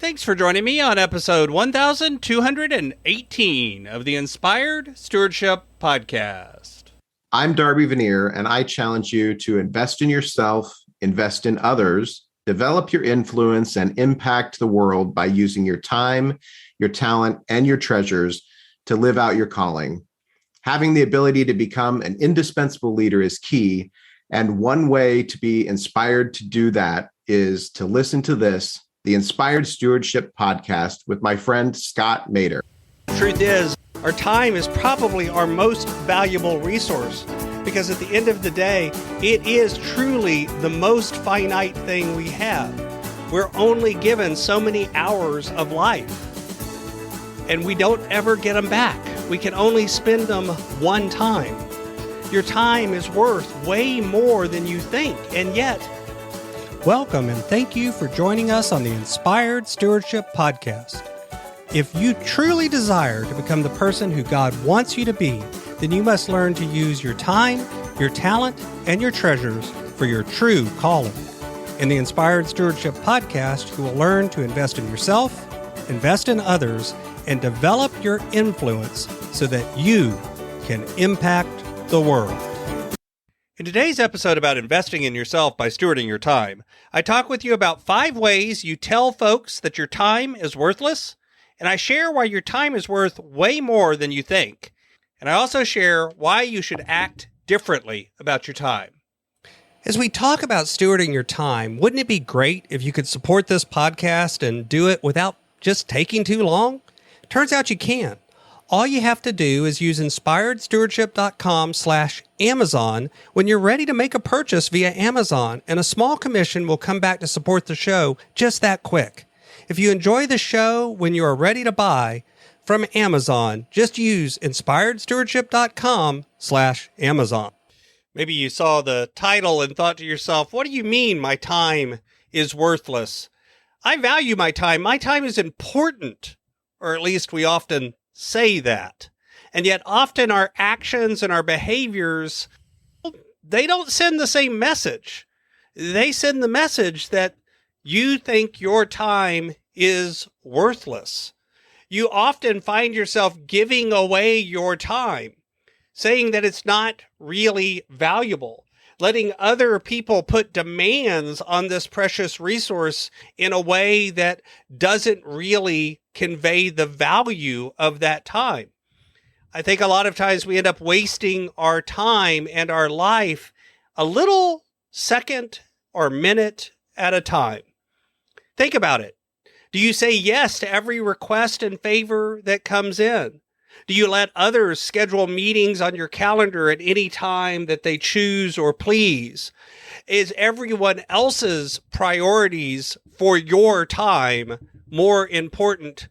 Thanks for joining me on episode 1218 of the Inspired Stewardship Podcast. I'm Darby Veneer, and I challenge you to invest in yourself, invest in others, develop your influence, and impact the world by using your time, your talent, and your treasures to live out your calling. Having the ability to become an indispensable leader is key, and one way to be inspired to do that is to listen to this, the Inspired Stewardship Podcast with my friend Scott Mader. Truth is, our time is probably our most valuable resource because at the end of the day, it is truly the most finite thing we have. We're only given so many hours of life, and we don't ever get them back. We can only spend them one time. Your time is worth way more than you think, and yet, welcome and thank you for joining us on the Inspired Stewardship Podcast. If you truly desire to become the person who God wants you to be, then you must learn to use your time, your talent, and your treasures for your true calling. In the Inspired Stewardship Podcast, you will learn to invest in yourself, invest in others, and develop your influence so that you can impact the world. In today's episode about investing in yourself by stewarding your time, I talk with you about 5 ways you tell folks that your time is worthless, and I share why your time is worth way more than you think. And I also share why you should act differently about your time. As we talk about stewarding your time, wouldn't it be great if you could support this podcast and do it without just taking too long? Turns out you can. All you have to do is use inspiredstewardship.com/Amazon when you're ready to make a purchase via Amazon, and a small commission will come back to support the show just that quick. If you enjoy the show when you are ready to buy from Amazon, just use inspiredstewardship.com/Amazon. Maybe you saw the title and thought to yourself, what do you mean my time is worthless? I value my time. My time is important, or at least we often say that. And yet often our actions and our behaviors, they don't send the same message. They send the message that you think your time is worthless. You often find yourself giving away your time, saying that it's not really valuable, letting other people put demands on this precious resource in a way that doesn't really convey the value of that time. I think a lot of times we end up wasting our time and our life a little second or minute at a time. Think about it. Do you say yes to every request and favor that comes in? Do you let others schedule meetings on your calendar at any time that they choose or please? Is everyone else's priorities for your time more important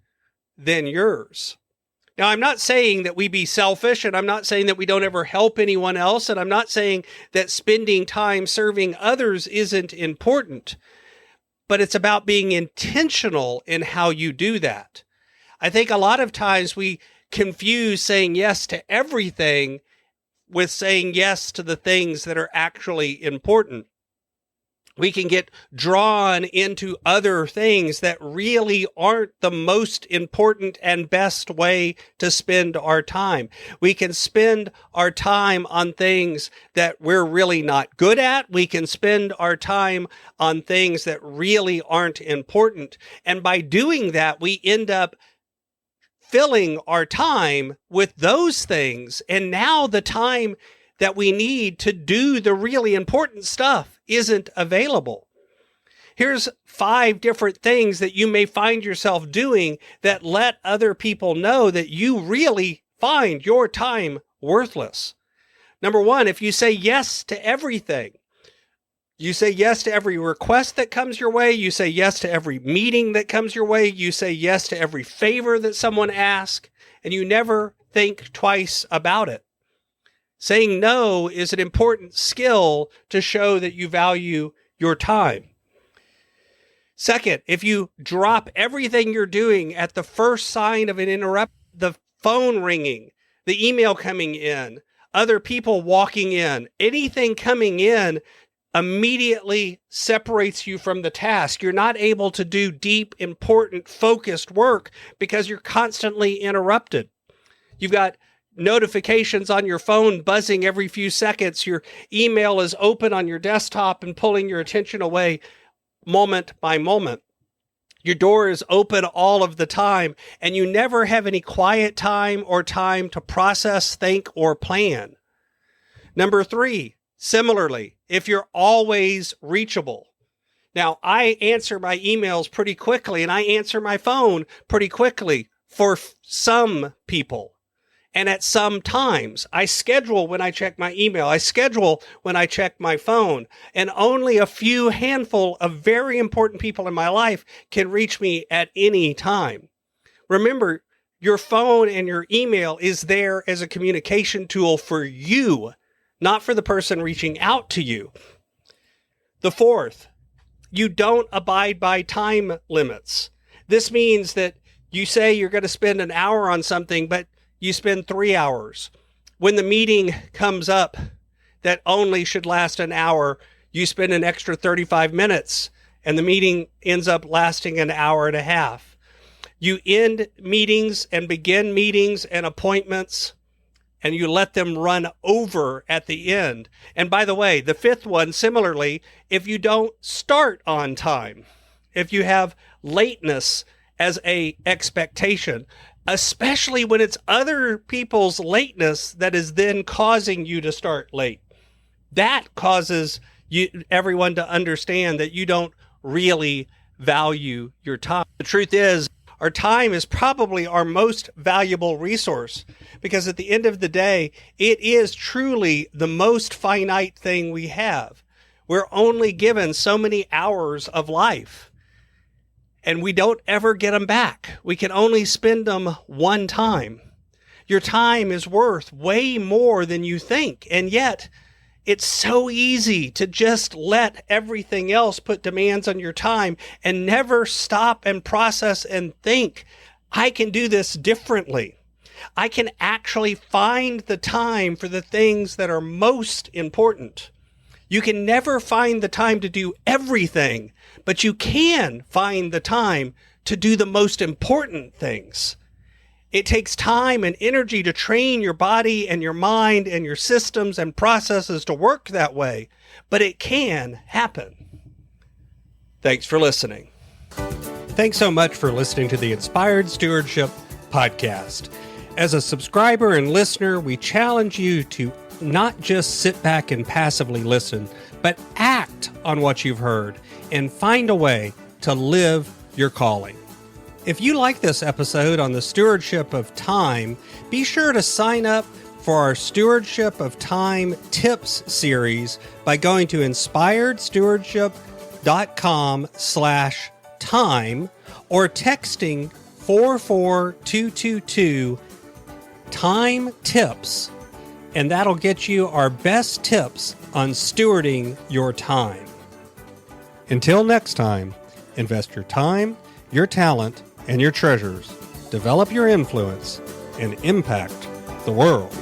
than yours? Now, I'm not saying that we be selfish, and I'm not saying that we don't ever help anyone else, and I'm not saying that spending time serving others isn't important, but it's about being intentional in how you do that. I think a lot of times we confuse saying yes to everything with saying yes to the things that are actually important. We can get drawn into other things that really aren't the most important and best way to spend our time. We can spend our time on things that we're really not good at. We can spend our time on things that really aren't important. And by doing that, we end up filling our time with those things. And now the time that we need to do the really important stuff isn't available. Here's 5 different things that you may find yourself doing that let other people know that you really find your time worthless. Number 1, if you say yes to everything, you say yes to every request that comes your way. You say yes to every meeting that comes your way. You say yes to every favor that someone asks, and you never think twice about it. Saying no is an important skill to show that you value your time. Second, if you drop everything you're doing at the first sign of an interruption, the phone ringing, the email coming in, other people walking in, anything coming in immediately separates you from the task. You're not able to do deep, important, focused work because you're constantly interrupted. You've got notifications on your phone buzzing every few seconds. Your email is open on your desktop and pulling your attention away moment by moment. Your door is open all of the time, and you never have any quiet time or time to process, think, or plan. Number 3, similarly, if you're always reachable. Now, I answer my emails pretty quickly, and I answer my phone pretty quickly for some people. And at some times, I schedule when I check my email. I schedule when I check my phone. And only a few handful of very important people in my life can reach me at any time. Remember, your phone and your email is there as a communication tool for you, not for the person reaching out to you. The 4th, you don't abide by time limits. This means that you say you're going to spend an hour on something, but you spend 3 hours. When the meeting comes up that only should last an hour, you spend an extra 35 minutes, and the meeting ends up lasting an hour and a half. You end meetings and begin meetings and appointments, and you let them run over at the end. And by the way, the 5th one, similarly, if you don't start on time, if you have lateness as a expectation, especially when it's other people's lateness that is then causing you to start late, that causes everyone to understand that you don't really value your time. The truth is, our time is probably our most valuable resource, because at the end of the day, it is truly the most finite thing we have. We're only given so many hours of life, and we don't ever get them back. We can only spend them one time. Your time is worth way more than you think, and yet it's so easy to just let everything else put demands on your time and never stop and process and think, I can do this differently. I can actually find the time for the things that are most important. You can never find the time to do everything, but you can find the time to do the most important things. It takes time and energy to train your body and your mind and your systems and processes to work that way, but it can happen. Thanks for listening. Thanks so much for listening to the Inspired Stewardship podcast. As a subscriber and listener, we challenge you to not just sit back and passively listen, but act on what you've heard and find a way to live your calling. If you like this episode on the stewardship of time, be sure to sign up for our Stewardship of Time Tips series by going to inspiredstewardship.com/time or texting 44222 time tips, and that'll get you our best tips on stewarding your time. Until next time, invest your time, your talent, and your treasures. Develop your influence and impact the world.